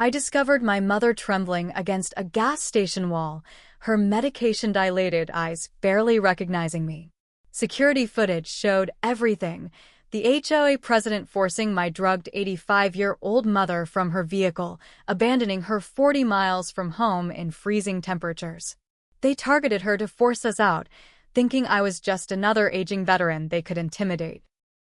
I discovered my mother trembling against a gas station wall, her medication-dilated eyes barely recognizing me. Security footage showed everything. The HOA president forcing my drugged 85-year-old mother from her vehicle, abandoning her 40 miles from home in freezing temperatures. They targeted her to force us out, thinking I was just another aging veteran they could intimidate.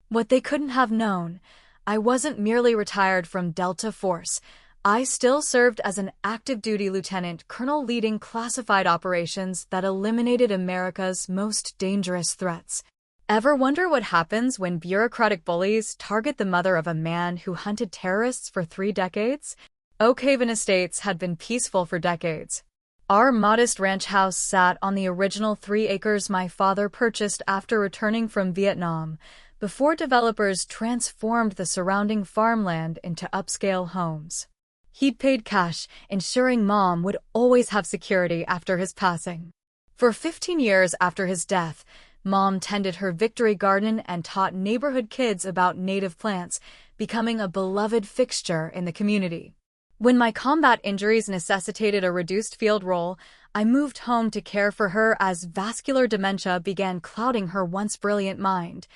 What they couldn't have known, I wasn't merely retired from Delta Force. I still served as an active-duty lieutenant colonel leading classified operations that eliminated America's most dangerous threats. Ever wonder what happens when bureaucratic bullies target the mother of a man who hunted terrorists for 3 decades? Oak Haven Estates had been peaceful for decades. Our modest ranch house sat on the original 3 acres my father purchased after returning from Vietnam, before developers transformed the surrounding farmland into upscale homes. He'd paid cash, ensuring Mom would always have security after his passing. For 15 years after his death, Mom tended her victory garden and taught neighborhood kids about native plants, becoming a beloved fixture in the community. When my combat injuries necessitated a reduced field role, I moved home to care for her as vascular dementia began clouding her once brilliant mind,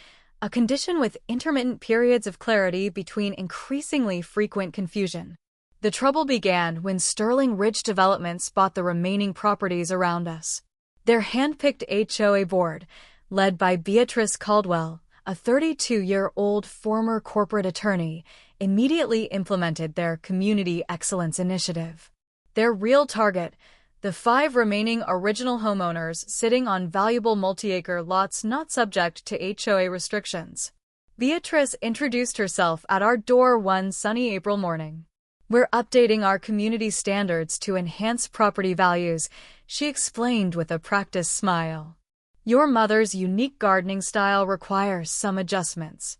a condition with intermittent periods of clarity between increasingly frequent confusion. The trouble began when Sterling Ridge Developments bought the remaining properties around us. Their hand-picked HOA board, led by Beatrice Caldwell, a 32-year-old former corporate attorney, immediately implemented their Community Excellence Initiative. Their real target, the 5 remaining original homeowners sitting on valuable multi-acre lots not subject to HOA restrictions. Beatrice introduced herself at our door one sunny April morning. "We're updating our community standards to enhance property values," she explained with a practiced smile. "Your mother's unique gardening style requires some adjustments."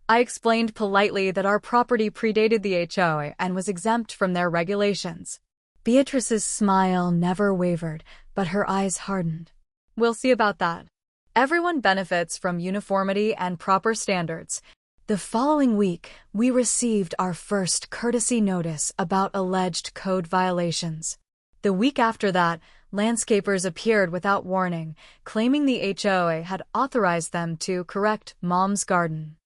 I explained politely that our property predated the HOA and was exempt from their regulations. Beatrice's smile never wavered, but her eyes hardened. "We'll see about that. Everyone benefits from uniformity and proper standards." The following week, we received our first courtesy notice about alleged code violations. The week after that, landscapers appeared without warning, claiming the HOA had authorized them to correct Mom's garden.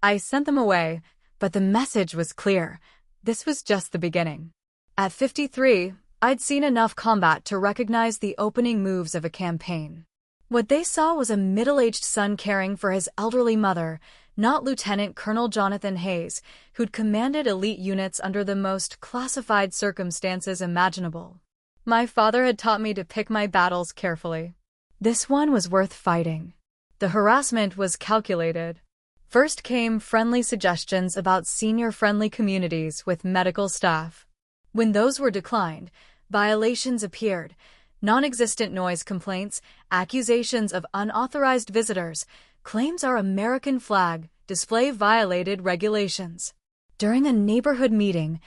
I sent them away, but the message was clear. This was just the beginning. At 53, I'd seen enough combat to recognize the opening moves of a campaign. What they saw was a middle-aged son caring for his elderly mother, not Lieutenant Colonel Jonathan Hayes, who'd commanded elite units under the most classified circumstances imaginable. My father had taught me to pick my battles carefully. This one was worth fighting. The harassment was calculated. First came friendly suggestions about senior-friendly communities with medical staff. When those were declined, violations appeared. Non-existent noise complaints, accusations of unauthorized visitors, claims our American flag display violated regulations. During a neighborhood meeting,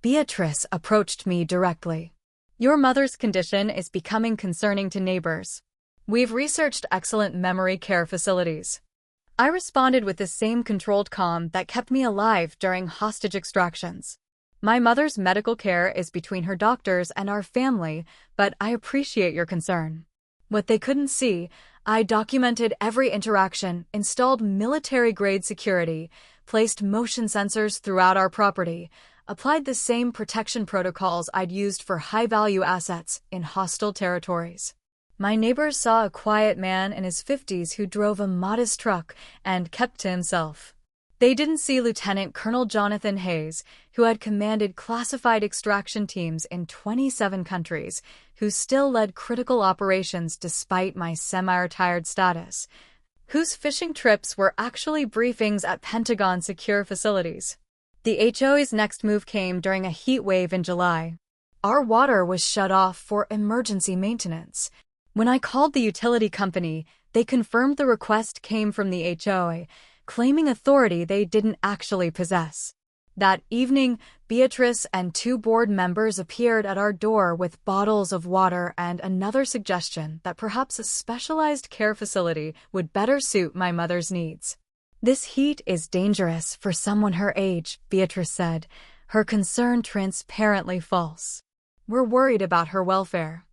Beatrice approached me directly. "Your mother's condition is becoming concerning to neighbors. We've researched excellent memory care facilities." I responded with the same controlled calm that kept me alive during hostage extractions. "My mother's medical care is between her doctors and our family, but I appreciate your concern." What they couldn't see, I documented every interaction, installed military-grade security, placed motion sensors throughout our property, applied the same protection protocols I'd used for high-value assets in hostile territories. My neighbors saw a quiet man in his 50s who drove a modest truck and kept to himself. They didn't see Lieutenant Colonel Jonathan Hayes, who had commanded classified extraction teams in 27 countries, who still led critical operations despite my semi-retired status, whose fishing trips were actually briefings at Pentagon secure facilities. The HOA's next move came during a heat wave in July. Our water was shut off for emergency maintenance. When I called the utility company, they confirmed the request came from the HOA, claiming authority they didn't actually possess. That evening, Beatrice and 2 board members appeared at our door with bottles of water and another suggestion that perhaps a specialized care facility would better suit my mother's needs. "This heat is dangerous for someone her age," Beatrice said, her concern transparently false. We're worried about her welfare.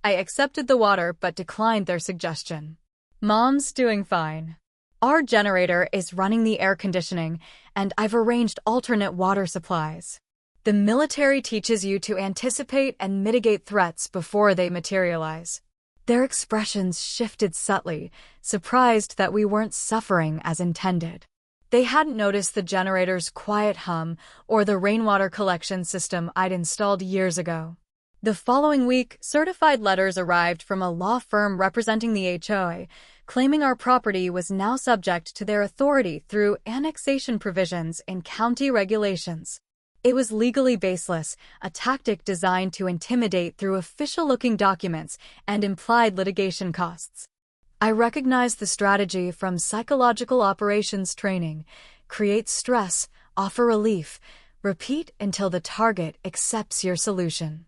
I accepted the water but declined their suggestion. Mom's doing fine. Our generator is running the air conditioning, and I've arranged alternate water supplies. The military teaches you to anticipate and mitigate threats before they materialize. Their expressions shifted subtly, surprised that we weren't suffering as intended. They hadn't noticed the generator's quiet hum or the rainwater collection system I'd installed years ago. The following week, certified letters arrived from a law firm representing the HOA, claiming our property was now subject to their authority through annexation provisions in county regulations. It was legally baseless, a tactic designed to intimidate through official-looking documents and implied litigation costs. I recognized the strategy from psychological operations training: create stress, offer relief, repeat until the target accepts your solution.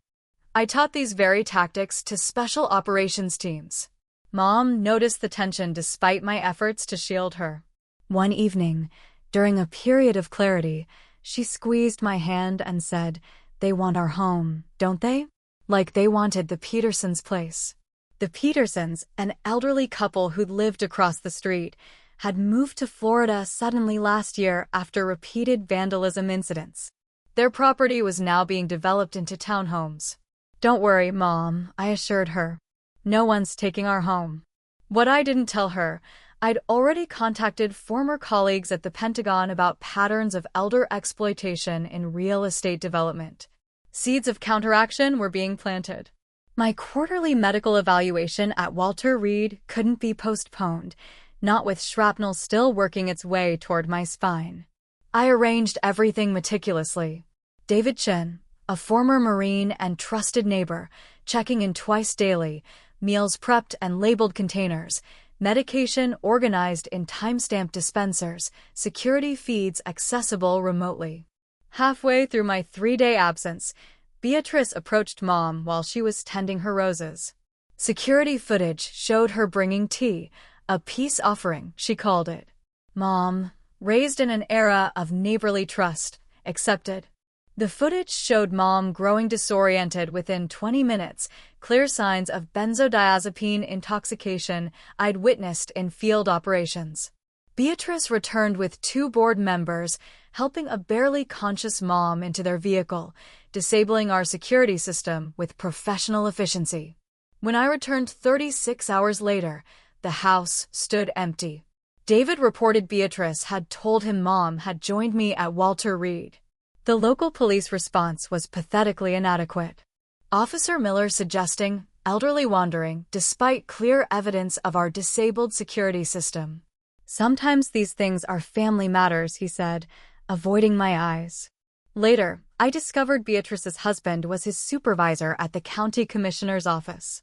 I taught these very tactics to special operations teams. Mom noticed the tension despite my efforts to shield her. One evening, during a period of clarity, she squeezed my hand and said, "They want our home, don't they? Like they wanted the Petersons' place." The Petersons, an elderly couple who'd lived across the street, had moved to Florida suddenly last year after repeated vandalism incidents. Their property was now being developed into townhomes. "Don't worry, Mom," I assured her. "No one's taking our home." What I didn't tell her, I'd already contacted former colleagues at the Pentagon about patterns of elder exploitation in real estate development. Seeds of counteraction were being planted. My quarterly medical evaluation at Walter Reed couldn't be postponed, not with shrapnel still working its way toward my spine. I arranged everything meticulously. David Chin, a former Marine and trusted neighbor, checking in twice daily, meals prepped and labeled containers, medication organized in timestamp dispensers, security feeds accessible remotely. Halfway through my 3-day absence, Beatrice approached Mom while she was tending her roses. Security footage showed her bringing tea, a peace offering, she called it. Mom, raised in an era of neighborly trust, accepted. The footage showed Mom growing disoriented within 20 minutes, clear signs of benzodiazepine intoxication I'd witnessed in field operations. Beatrice returned with 2 board members, helping a barely conscious Mom into their vehicle, disabling our security system with professional efficiency. When I returned 36 hours later, the house stood empty. David reported Beatrice had told him Mom had joined me at Walter Reed. The local police response was pathetically inadequate. Officer Miller suggesting elderly wandering despite clear evidence of our disabled security system. "Sometimes these things are family matters," he said, avoiding my eyes. Later, I discovered Beatrice's husband was his supervisor at the county commissioner's office.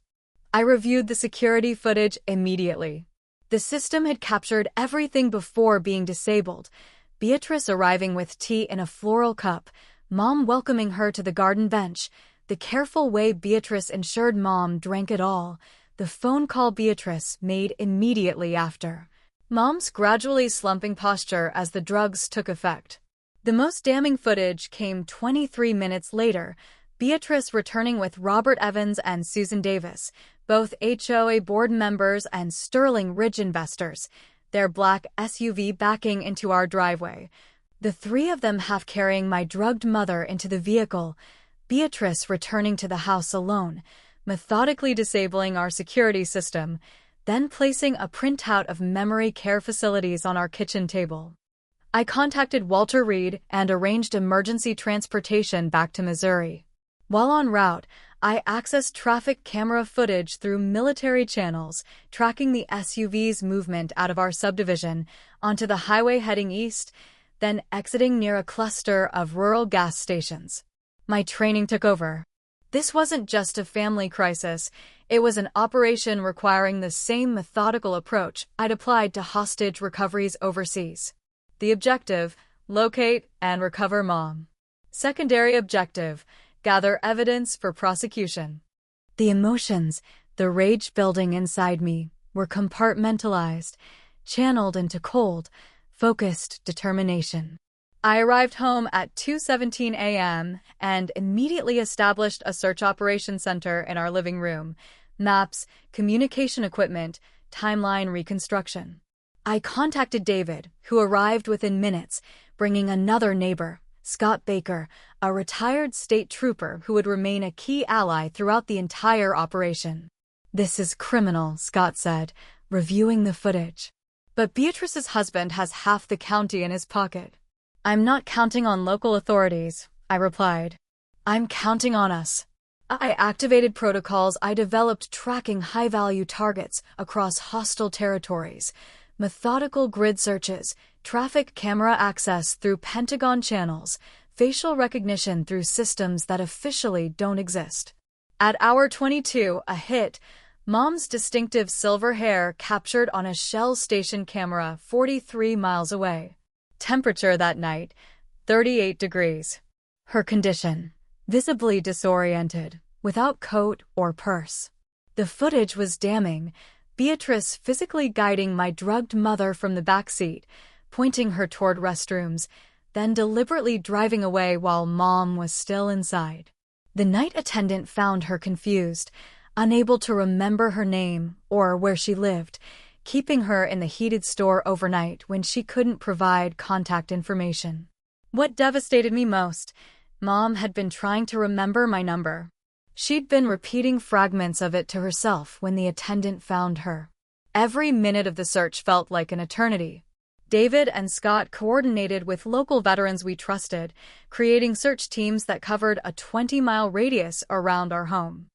I reviewed the security footage immediately. The system had captured everything before being disabled: Beatrice arriving with tea in a floral cup, Mom welcoming her to the garden bench, the careful way Beatrice ensured Mom drank it all, the phone call Beatrice made immediately after, Mom's gradually slumping posture as the drugs took effect. The most damning footage came 23 minutes later, Beatrice returning with Robert Evans and Susan Davis, both HOA board members and Sterling Ridge investors, their black SUV backing into our driveway, the 3 of them half carrying my drugged mother into the vehicle, Beatrice returning to the house alone, methodically disabling our security system, then placing a printout of memory care facilities on our kitchen table. I contacted Walter Reed and arranged emergency transportation back to Missouri. While en route, I accessed traffic camera footage through military channels, tracking the SUV's movement out of our subdivision onto the highway heading east, then exiting near a cluster of rural gas stations. My training took over. This wasn't just a family crisis, it was an operation requiring the same methodical approach I'd applied to hostage recoveries overseas. The objective: locate and recover Mom. Secondary objective: gather evidence for prosecution. The emotions, the rage building inside me, were compartmentalized, channeled into cold, focused determination. I arrived home at 2:17 a.m. and immediately established a search operations center in our living room. Maps, communication equipment, timeline reconstruction. I contacted David, who arrived within minutes, bringing another neighbor, Scott Baker, a retired state trooper who would remain a key ally throughout the entire operation. "This is criminal," Scott said, reviewing the footage. "But Beatrice's husband has half the county in his pocket." "I'm not counting on local authorities," I replied. "I'm counting on us." I activated protocols. I developed tracking high-value targets across hostile territories, methodical grid searches, traffic camera access through Pentagon channels, facial recognition through systems that officially don't exist. At hour 22, a hit, Mom's distinctive silver hair captured on a Shell station camera 43 miles away. Temperature that night, 38 degrees. Her condition, visibly disoriented, without coat or purse. The footage was damning. Beatrice physically guiding my drugged mother from the back seat, pointing her toward restrooms, then deliberately driving away while Mom was still inside. The night attendant found her confused, unable to remember her name or where she lived, keeping her in the heated store overnight when she couldn't provide contact information. What devastated me most, Mom had been trying to remember my number. She'd been repeating fragments of it to herself when the attendant found her. Every minute of the search felt like an eternity. David and Scott coordinated with local veterans we trusted, creating search teams that covered a 20-mile radius around our home.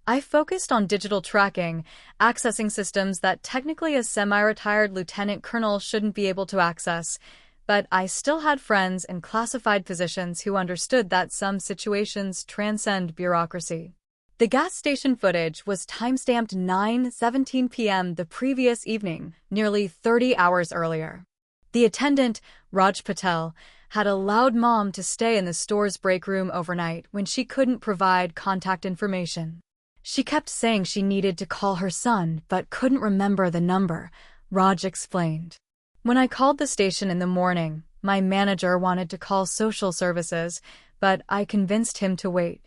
I focused on digital tracking, accessing systems that technically a semi-retired lieutenant colonel shouldn't be able to access, but I still had friends in classified positions who understood that some situations transcend bureaucracy. The gas station footage was timestamped 9:17 p.m. the previous evening, nearly 30 hours earlier. The attendant, Raj Patel, had allowed Mom to stay in the store's break room overnight when she couldn't provide contact information. She kept saying she needed to call her son but couldn't remember the number, Raj explained. When I called the station in the morning, my manager wanted to call social services, but I convinced him to wait.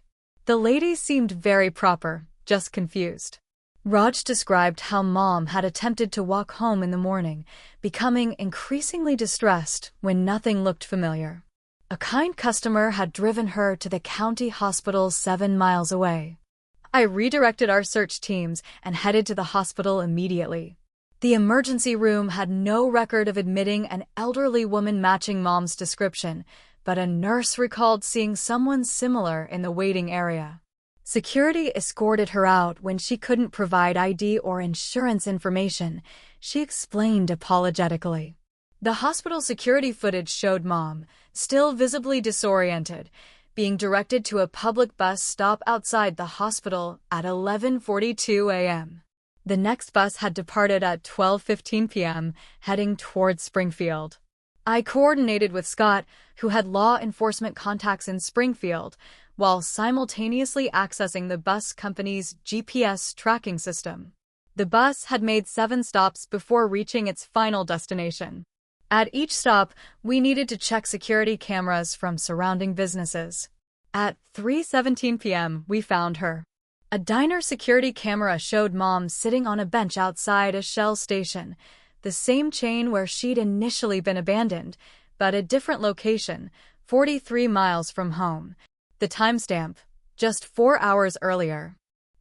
The lady seemed very proper, just confused. Raj described how Mom had attempted to walk home in the morning, becoming increasingly distressed when nothing looked familiar. A kind customer had driven her to the county hospital 7 miles away. I redirected our search teams and headed to the hospital immediately. The emergency room had no record of admitting an elderly woman matching Mom's description, but a nurse recalled seeing someone similar in the waiting area. Security escorted her out when she couldn't provide ID or insurance information, she explained apologetically. The hospital security footage showed Mom, still visibly disoriented, being directed to a public bus stop outside the hospital at 11:42 a.m. The next bus had departed at 12:15 p.m., heading toward Springfield. I coordinated with Scott, who had law enforcement contacts in Springfield, while simultaneously accessing the bus company's GPS tracking system. The bus had made 7 stops before reaching its final destination. At each stop, we needed to check security cameras from surrounding businesses. At 3:17 p.m., we found her. A diner security camera showed Mom sitting on a bench outside a Shell station, the same chain where she'd initially been abandoned, but a different location, 43 miles from home. The timestamp, just 4 hours earlier.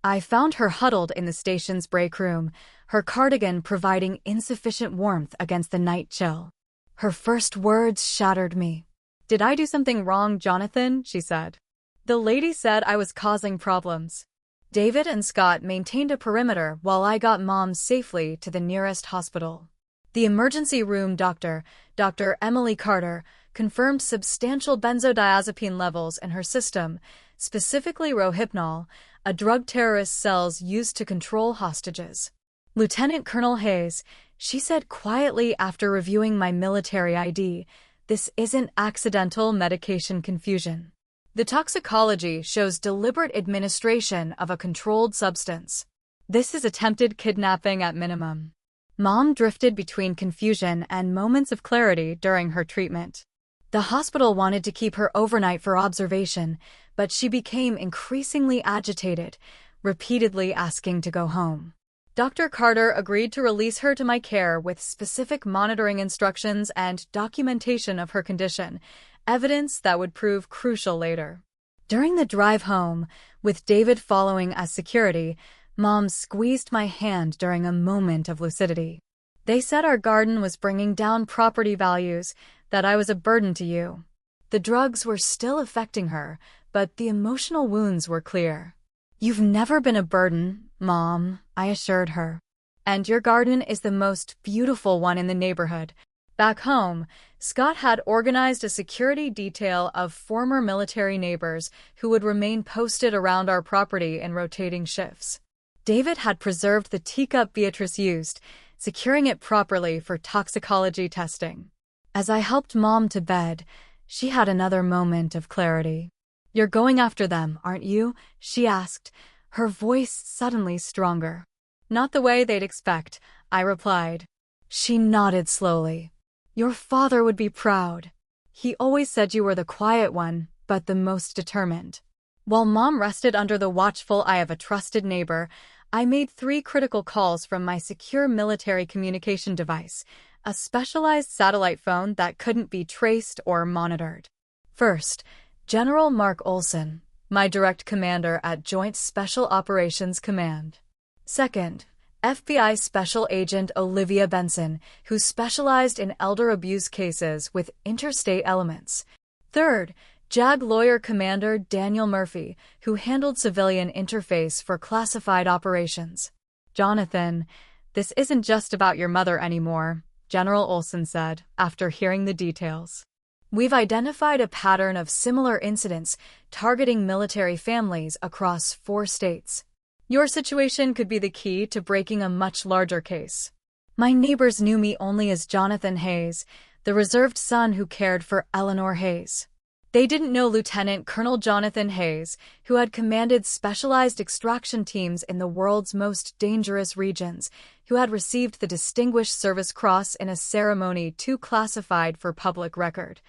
I found her huddled in the station's break room, her cardigan providing insufficient warmth against the night chill. Her first words shattered me. "Did I do something wrong, Jonathan?" she said. The lady said I was causing problems. David and Scott maintained a perimeter while I got Mom safely to the nearest hospital. The emergency room doctor, Dr. Emily Carter, confirmed substantial benzodiazepine levels in her system, specifically Rohypnol, a drug terrorist cells used to control hostages. Lieutenant Colonel Hayes, she said quietly after reviewing my military ID, "This isn't accidental medication confusion. The toxicology shows deliberate administration of a controlled substance. This is attempted kidnapping at minimum." Mom drifted between confusion and moments of clarity during her treatment. The hospital wanted to keep her overnight for observation, but she became increasingly agitated, repeatedly asking to go home. Dr. Carter agreed to release her to my care with specific monitoring instructions and documentation of her condition, evidence that would prove crucial later. During the drive home, with David following as security, Mom squeezed my hand during a moment of lucidity. They said our garden was bringing down property values, that I was a burden to you. The drugs were still affecting her, but the emotional wounds were clear. You've never been a burden, Mom, I assured her. And your garden is the most beautiful one in the neighborhood. Back home, Scott had organized a security detail of former military neighbors who would remain posted around our property in rotating shifts. David had preserved the teacup Beatrice used, securing it properly for toxicology testing. As I helped Mom to bed, she had another moment of clarity. You're going after them, aren't you? She asked, her voice suddenly stronger. Not the way they'd expect, I replied. She nodded slowly. Your father would be proud. He always said you were the quiet one, but the most determined. While Mom rested under the watchful eye of a trusted neighbor, I made 3 critical calls from my secure military communication device, a specialized satellite phone that couldn't be traced or monitored. First, General Mark Olson, my direct commander at Joint Special Operations Command. Second, FBI Special Agent Olivia Benson, who specialized in elder abuse cases with interstate elements. Third, JAG Lawyer Commander Daniel Murphy, who handled civilian interface for classified operations. Jonathan, this isn't just about your mother anymore, General Olson said, after hearing the details. We've identified a pattern of similar incidents targeting military families across 4 states. Your situation could be the key to breaking a much larger case. My neighbors knew me only as Jonathan Hayes, the reserved son who cared for Eleanor Hayes. They didn't know Lieutenant Colonel Jonathan Hayes, who had commanded specialized extraction teams in the world's most dangerous regions, who had received the Distinguished Service Cross in a ceremony too classified for public record,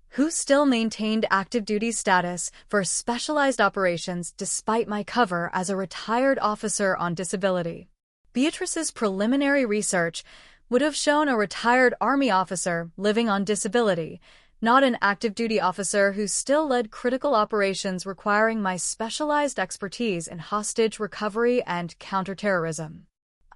who still maintained active duty status for specialized operations despite my cover as a retired officer on disability. Beatrice's preliminary research would have shown a retired Army officer living on disability, not an active duty officer who still led critical operations requiring my specialized expertise in hostage recovery and counterterrorism.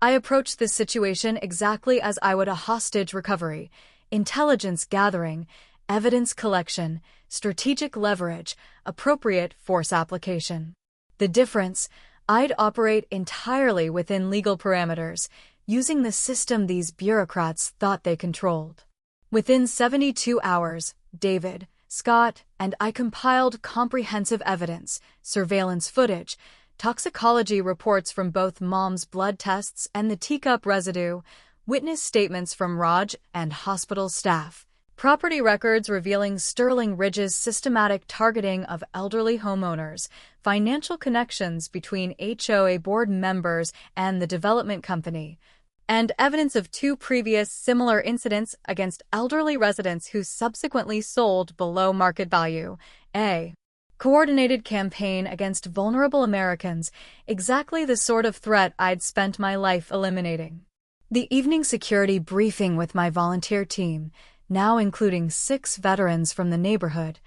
I approached this situation exactly as I would a hostage recovery: intelligence gathering, evidence collection, strategic leverage, appropriate force application. The difference, I'd operate entirely within legal parameters, using the system these bureaucrats thought they controlled. Within 72 hours, David, Scott, and I compiled comprehensive evidence, surveillance footage, toxicology reports from both Mom's blood tests and the teacup residue, witness statements from Raj and hospital staff, property records revealing Sterling Ridge's systematic targeting of elderly homeowners, financial connections between HOA board members and the development company, and evidence of 2 previous similar incidents against elderly residents who subsequently sold below market value. A coordinated campaign against vulnerable Americans, exactly the sort of threat I'd spent my life eliminating. The evening security briefing with my volunteer team, now including 6 veterans from the neighborhood,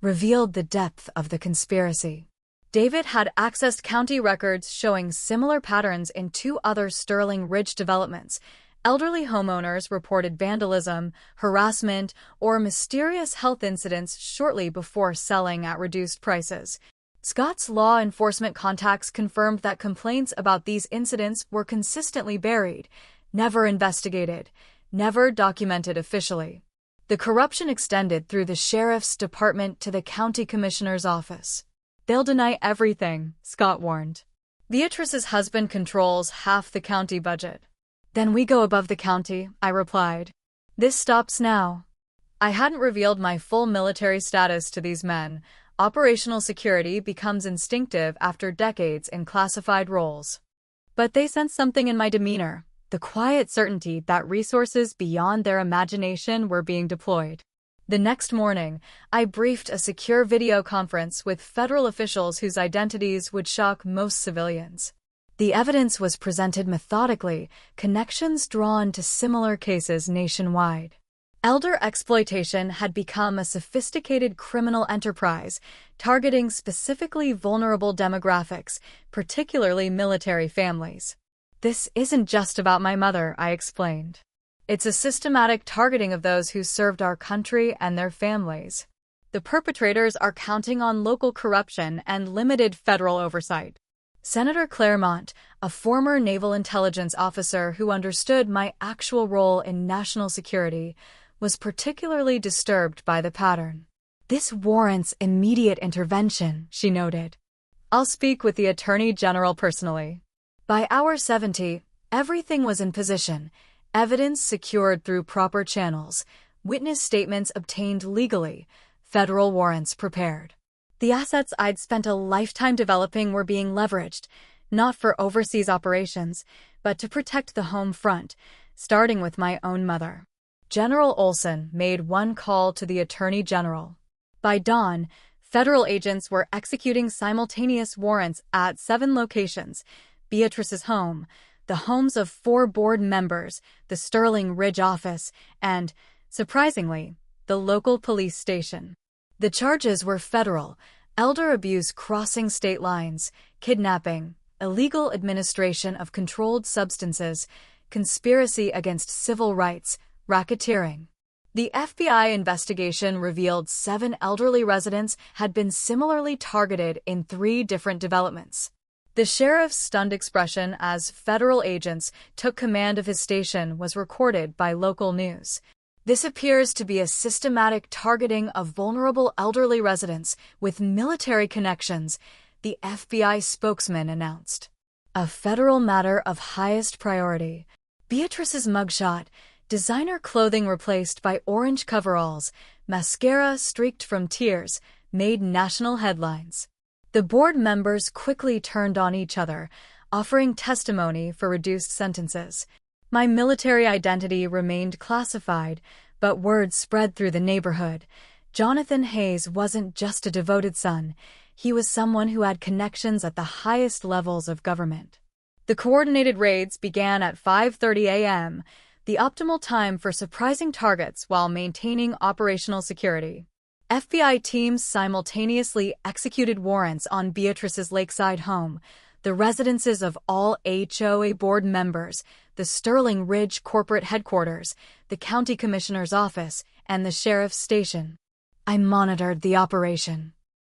revealed the depth of the conspiracy. David had accessed county records showing similar patterns in 2 other Sterling Ridge developments. Elderly homeowners reported vandalism, harassment, or mysterious health incidents shortly before selling at reduced prices. Scott's law enforcement contacts confirmed that complaints about these incidents were consistently buried, never investigated, never documented officially. The corruption extended through the sheriff's department to the county commissioner's office. They'll deny everything, Scott warned. Beatrice's husband controls half the county budget. Then we go above the county, I replied. This stops now. I hadn't revealed my full military status to these men. Operational security becomes instinctive after decades in classified roles. But they sensed something in my demeanor, the quiet certainty that resources beyond their imagination were being deployed. The next morning, I briefed a secure video conference with federal officials whose identities would shock most civilians. The evidence was presented methodically, connections drawn to similar cases nationwide. Elder exploitation had become a sophisticated criminal enterprise, targeting specifically vulnerable demographics, particularly military families. "This isn't just about my mother," I explained. "It's a systematic targeting of those who served our country and their families. The perpetrators are counting on local corruption and limited federal oversight." Senator Claremont, a former naval intelligence officer who understood my actual role in national security, was particularly disturbed by the pattern. "This warrants immediate intervention," she noted. "I'll speak with the Attorney General personally." By hour 70, everything was in position, evidence secured through proper channels, witness statements obtained legally, federal warrants prepared. The assets I'd spent a lifetime developing were being leveraged, not for overseas operations, but to protect the home front, starting with my own mother. General Olson made one call to the Attorney General. By dawn, federal agents were executing simultaneous warrants at 7 locations: Beatrice's home, the homes of 4 board members, the Sterling Ridge office, and, surprisingly, the local police station. The charges were federal: elder abuse crossing state lines, kidnapping, illegal administration of controlled substances, conspiracy against civil rights, racketeering. The FBI investigation revealed 7 elderly residents had been similarly targeted in 3 different developments. The sheriff's stunned expression as federal agents took command of his station was recorded by local news. "This appears to be a systematic targeting of vulnerable elderly residents with military connections," the FBI spokesman announced. "A federal matter of highest priority." Beatrice's mugshot, designer clothing replaced by orange coveralls, mascara streaked from tears, made national headlines. The board members quickly turned on each other, offering testimony for reduced sentences. My military identity remained classified, but word spread through the neighborhood. Jonathan Hayes wasn't just a devoted son, he was someone who had connections at the highest levels of government. The coordinated raids began at 5:30 a.m., the optimal time for surprising targets while maintaining operational security. FBI teams simultaneously executed warrants on Beatrice's lakeside home, the residences of all HOA board members, the Sterling Ridge corporate headquarters, the county commissioner's office, and the sheriff's station. I monitored the operation.